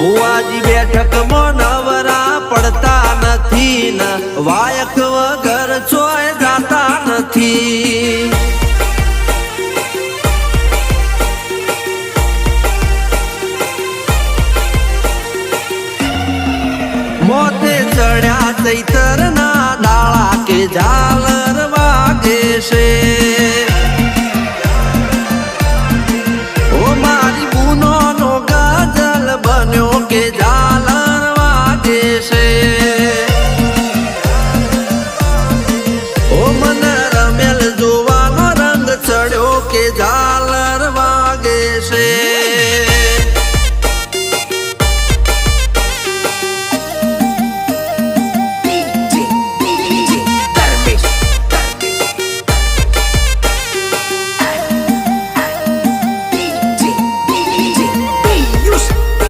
ભુવાજી બેઠકમાં નવરા પડતા નથી ને વાયક વગર ચોય જાતા નથી. મોતે ચડ્યા ચૈતર ના ડાળા કે ઝાલ